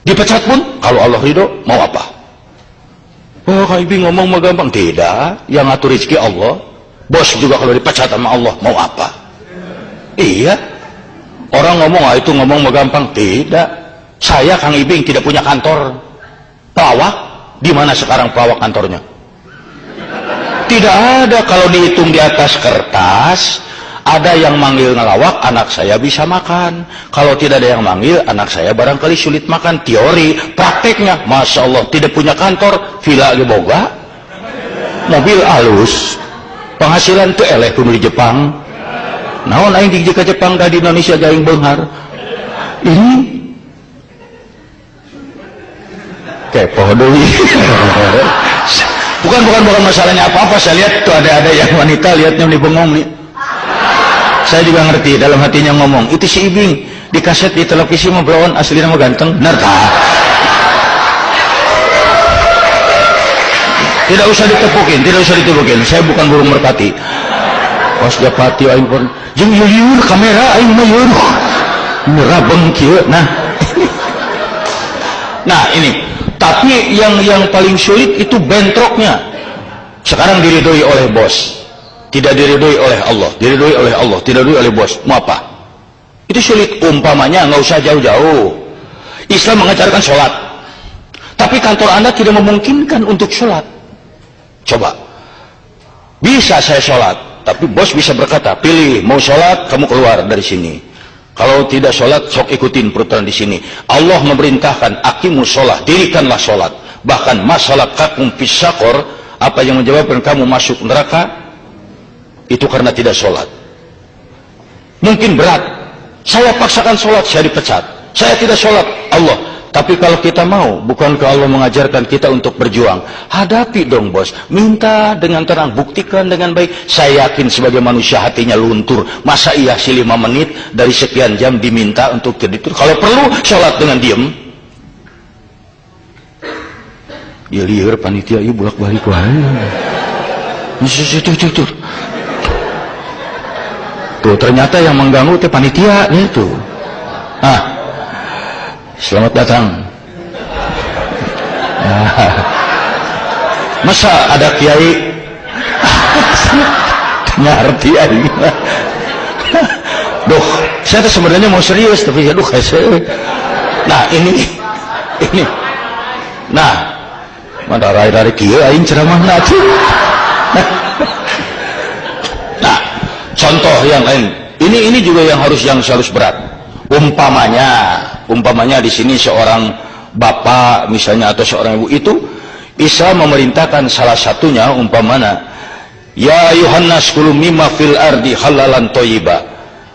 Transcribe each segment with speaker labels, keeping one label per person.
Speaker 1: Dipecat pun kalau Allah ridho, mau apa? Oh, Kak Ibi ngomong mah gampang. Tidak, yang ngatur rezeki Allah. Bos juga kalau dipecat sama Allah, mau apa? Iya. Orang ngomong, itu ngomong mah gampang. Tidak. Saya Kang Ibing tidak punya kantor pelawak. Di mana sekarang pelawak kantornya? Tidak ada. Kalau dihitung di atas kertas, ada yang manggil ngelawak, anak saya bisa makan. Kalau tidak ada yang manggil, anak saya barangkali sulit makan. Teori, prakteknya, Masya Allah, tidak punya kantor, villa ge boga, mobil halus, penghasilan tuh eleh pun di Jepang. Naon aing di Jepang dah di Indonesia gaing beunghar. Ini kepo deui. Bukan masalahnya apa-apa. Saya lihat tuh ada yang wanita lihatnya di bengong nih. Saya juga ngerti dalam hatinya ngomong, itu si Ibing di kaset di televisi mah belon aslinya mah ganteng. Benar tak? Tidak usah ditepukin. Saya bukan burung merpati. Pas dapati aing pun jeung yeur kamera aing mah yeur. Merabeng kieu. Nah, ini. Tapi yang paling sulit itu bentroknya. Sekarang diridhoi oleh bos, tidak diridhoi oleh Allah, diridhoi oleh Allah, tidak diridhoi oleh bos. Mau apa? Itu sulit. Umpamanya nggak usah jauh-jauh. Islam mengajarkan sholat, tapi kantor Anda tidak memungkinkan untuk sholat. Coba, bisa saya sholat, tapi bos bisa berkata, pilih mau sholat, kamu keluar dari sini. Kalau tidak sholat, sok ikutin peraturan di sini. Allah memerintahkan, aqimus sholat, dirikanlah sholat. Bahkan masalah kakum fisakor, apa yang menyebabkan kamu masuk neraka, itu karena tidak sholat. Mungkin berat. Saya paksakan sholat, saya dipecat. Saya tidak sholat, Allah. Tapi kalau kita mau, bukankah Allah mengajarkan kita untuk berjuang? Hadapi dong bos, minta dengan tenang, buktikan dengan baik. Saya yakin sebagai manusia hatinya luntur. Masa iya sih 5 menit dari sekian jam diminta untuk tidur? Kalau perlu sholat dengan diem. Ya liar panitia ieu bolak balik wae. Tuh ternyata yang mengganggu teh panitia itu. Selamat datang. Masa ada kiai ngerti aing. Duh, saya tuh sebenarnya mau serius tapi aduh saya. Nah, ini. Nah, mana rai kieu aing ceramahna tuh. Nah, contoh yang lain. Ini juga yang harus berat. Umpamanya di sini seorang bapak misalnya atau seorang ibu, itu Islam memerintahkan salah satunya umpamanya, ya ayuhannas kulu mimma fil ardi halalan thayyiba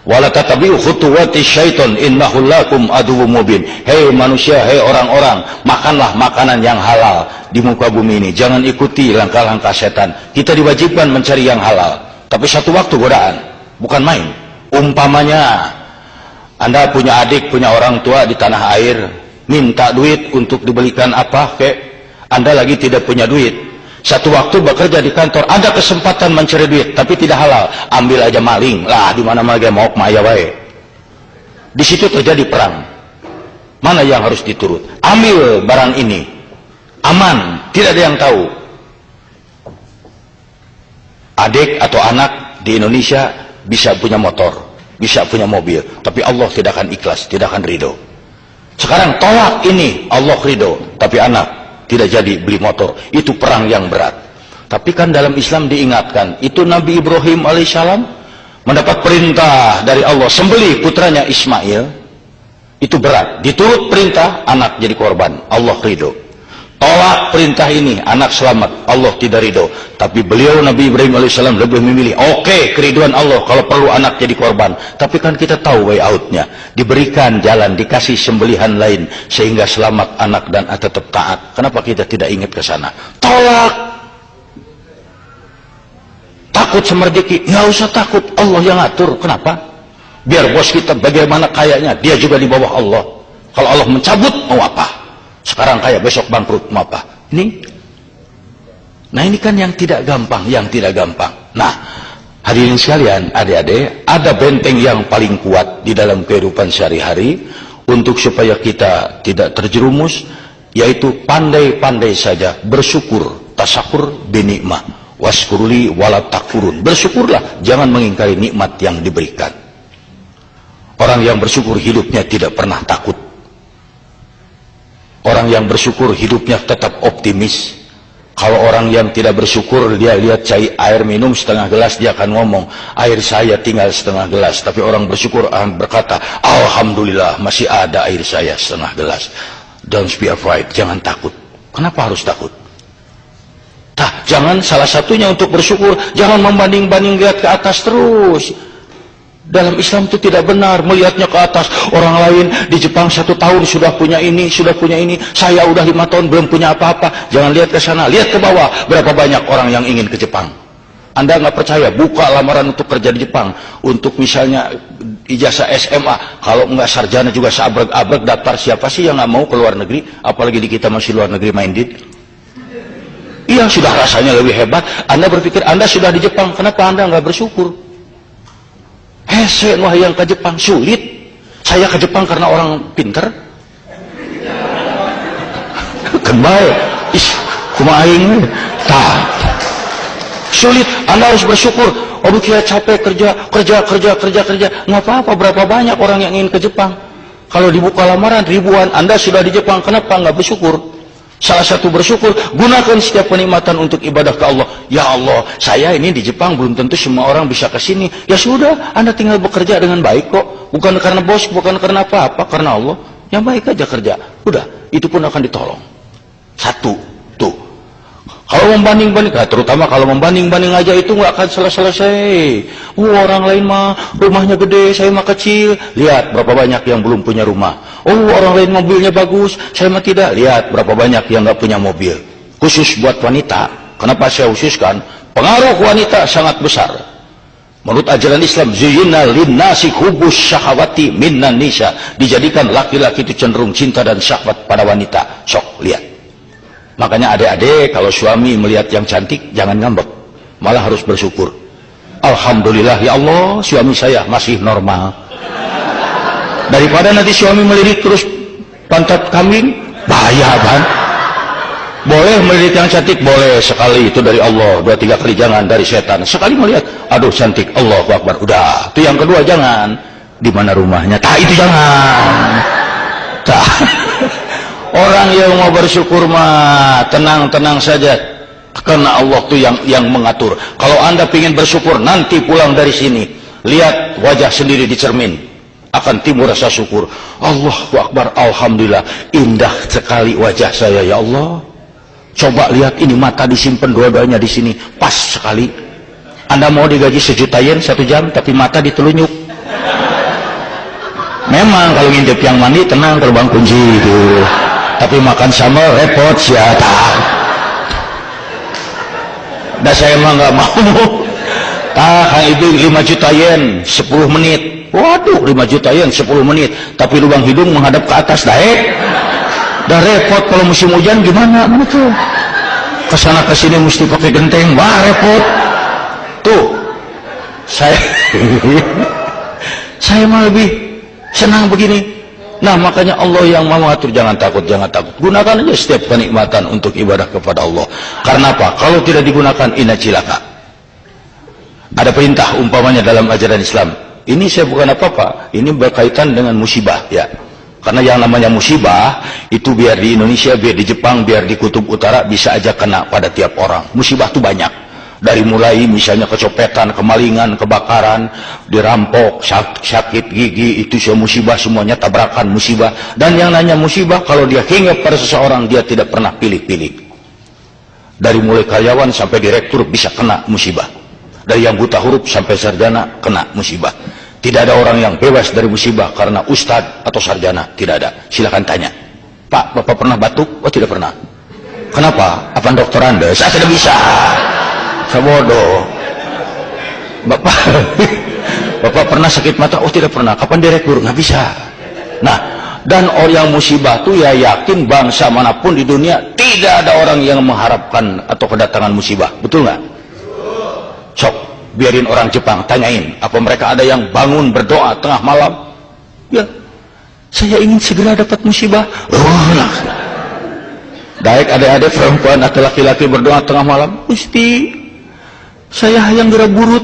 Speaker 1: wala tatabi'u khutuwati syaiton innahu lakum aduwwum mubin. Hei manusia, hei orang-orang, makanlah makanan yang halal di muka bumi ini, jangan ikuti langkah-langkah setan. Kita diwajibkan mencari yang halal, tapi satu waktu godaan, bukan main. Umpamanya Anda punya adik, punya orang tua di tanah air, minta duit untuk dibelikan apa kek, Anda lagi tidak punya duit. Satu waktu bekerja di kantor, ada kesempatan mencari duit, tapi tidak halal, ambil aja maling lah, di mana mana mau maya wae. Di situ terjadi perang. Mana yang harus diturut? Ambil barang ini, aman, tidak ada yang tahu. Adik atau anak di Indonesia bisa punya motor, bisa punya mobil, tapi Allah tidak akan ikhlas, tidak akan ridho. Sekarang tolak ini, Allah ridho, tapi anak tidak jadi beli motor. Itu perang yang berat. Tapi kan dalam Islam diingatkan, itu Nabi Ibrahim alaihissalam mendapat perintah dari Allah sembelih putranya Ismail. Itu berat, diturut perintah, anak jadi korban, Allah ridho. Tolak perintah ini, anak selamat, Allah tidak ridho. Tapi beliau Nabi Ibrahim alaihissalam lebih memilih, oke, keriduan Allah kalau perlu anak jadi korban. Tapi kan kita tahu way outnya, diberikan jalan, dikasih sembelihan lain sehingga selamat anak dan tetap taat. Kenapa kita tidak ingat ke sana? Tolak. Takut sama rezeki, nggak usah takut, Allah yang ngatur. Kenapa? Biar bos kita bagaimana kayaknya, dia juga di bawah Allah. Kalau Allah mencabut, mau apa? Sekarang kaya, besok bangkrut, mau apa? Nah ini kan yang tidak gampang, Nah, hadirin sekalian, adik-adik, ada benteng yang paling kuat di dalam kehidupan sehari-hari. untuk supaya kita tidak terjerumus, yaitu pandai-pandai saja bersyukur, tasakur binikmah, waskuruli wala takfurun. Bersyukurlah, jangan mengingkari nikmat yang diberikan. Orang yang bersyukur hidupnya tidak pernah takut. Orang yang bersyukur hidupnya tetap optimis. Kalau orang yang tidak bersyukur, dia lihat air minum setengah gelas, dia akan ngomong, air saya tinggal setengah gelas. Tapi orang bersyukur berkata, alhamdulillah masih ada air saya setengah gelas. Don't be afraid, jangan takut. Kenapa harus takut? Jangan, salah satunya untuk bersyukur, jangan membanding-banding, lihat ke atas terus. Dalam Islam itu tidak benar melihatnya ke atas. Orang lain di Jepang 1 tahun sudah punya ini, saya udah 5 tahun belum punya apa-apa. Jangan lihat ke sana, lihat ke bawah. Berapa banyak orang yang ingin ke Jepang. Anda nggak percaya, buka lamaran untuk kerja di Jepang, untuk misalnya ijazah SMA, kalau nggak sarjana juga seabrek-abrek daftar. Siapa sih yang nggak mau ke luar negeri, apalagi di kita masih luar negeri minded. Iya, sudah rasanya lebih hebat. Anda berpikir Anda sudah di Jepang, kenapa Anda nggak bersyukur? Hese wah yang ke Jepang sulit. Saya ke Jepang karena orang pinter. Kembali, kumaha aing sulit. Anda harus bersyukur. Oh, kita capek kerja. Nggak apa-apa. Berapa banyak orang yang ingin ke Jepang? Kalau dibuka lamaran ribuan, Anda sudah di Jepang, kenapa nggak bersyukur? Salah satu bersyukur, gunakan setiap kenikmatan untuk ibadah ke Allah. Ya Allah, saya ini di Jepang, belum tentu semua orang bisa ke sini. Ya sudah, Anda tinggal bekerja dengan baik kok. Bukan karena bos, bukan karena apa-apa, karena Allah. Yang baik aja kerja. Udah, itu pun akan ditolong. Satu, tuh. Kalau membanding-banding, terutama kalau membanding-banding aja itu nggak akan selesai. Orang lain mah rumahnya gede, saya mah kecil. Lihat berapa banyak yang belum punya rumah. Orang lain mobilnya bagus, saya mah tidak. Lihat berapa banyak yang nggak punya mobil. Khusus buat wanita. Kenapa saya khususkan? Pengaruh wanita sangat besar. Menurut ajaran Islam, zuyyina linnasi hubbus syahawati minnan nisa. Dijadikan laki-laki itu cenderung cinta dan syahwat pada wanita. Sok, lihat. Makanya adik-adik kalau suami melihat yang cantik jangan ngambek, malah harus bersyukur. Alhamdulillah ya Allah, suami saya masih normal. Daripada nanti suami melirik terus pantat kambing, bahaya kan? Boleh melirik yang cantik, boleh sekali, itu dari Allah. 2-3 kali jangan dari setan. Sekali melihat, aduh cantik, Allahu Akbar, udah. Itu yang kedua jangan. Di mana rumahnya? Itu jangan. Orang yang mau bersyukur mah tenang-tenang saja, karena Allah tuh yang mengatur. Kalau Anda ingin bersyukur nanti pulang dari sini, lihat wajah sendiri di cermin, akan timbul rasa syukur. Allahu Akbar, alhamdulillah, indah sekali wajah saya ya Allah. Coba lihat ini, mata disimpan dua-duanya di sini, pas sekali. Anda mau digaji 1 juta yen 1 jam, tapi mata ditelunyuk. Memang kalau ngintip yang mandi tenang, terbang kunci itu. Tapi makan sambal repot siapa? Dan saya mah nggak mau. Kang itu 5 juta yen 10 menit. Waduh, 5 juta yen 10 menit. Tapi lubang hidung menghadap ke atas, dah repot. Kalau musim hujan gimana? Mana tuh? Kesana kesini mesti pakai genteng, wah repot. Tuh, saya mah lebih senang begini. Nah, makanya Allah yang mau mengatur, jangan takut. Gunakan aja setiap kenikmatan untuk ibadah kepada Allah. Karena apa? Kalau tidak digunakan, inna cilaka. Ada perintah umpamanya dalam ajaran Islam. Ini saya bukan apa-apa. Ini berkaitan dengan musibah, ya. Karena yang namanya musibah, itu biar di Indonesia, biar di Jepang, biar di Kutub Utara, bisa aja kena pada tiap orang. Musibah itu banyak. Dari mulai misalnya kecopetan, kemalingan, kebakaran, dirampok, sakit gigi, itu semua musibah, semuanya tabrakan musibah. Dan yang nanya musibah, kalau dia hinggap pada seseorang, dia tidak pernah pilih-pilih. Dari mulai karyawan sampai direktur bisa kena musibah. Dari yang buta huruf sampai sarjana kena musibah. Tidak ada orang yang bebas dari musibah karena ustadz atau sarjana, tidak ada. Silakan tanya, Pak, Bapak pernah batuk? Oh, tidak pernah. Kenapa? Apa dokter Anda? Saya tidak bisa. Saya bodoh. Bapak pernah sakit mata? Oh, tidak pernah. Kapan direktur? Nggak bisa. Nah, dan orang yang musibah itu ya yakin bangsa manapun di dunia tidak ada orang yang mengharapkan atau kedatangan musibah. Betul nggak? Sok, biarin orang Jepang tanyain, apa mereka ada yang bangun berdoa tengah malam? Ya. Saya ingin segera dapat musibah. Baik adik-adik perempuan atau laki-laki berdoa tengah malam, Gusti, saya hayang gerak burut.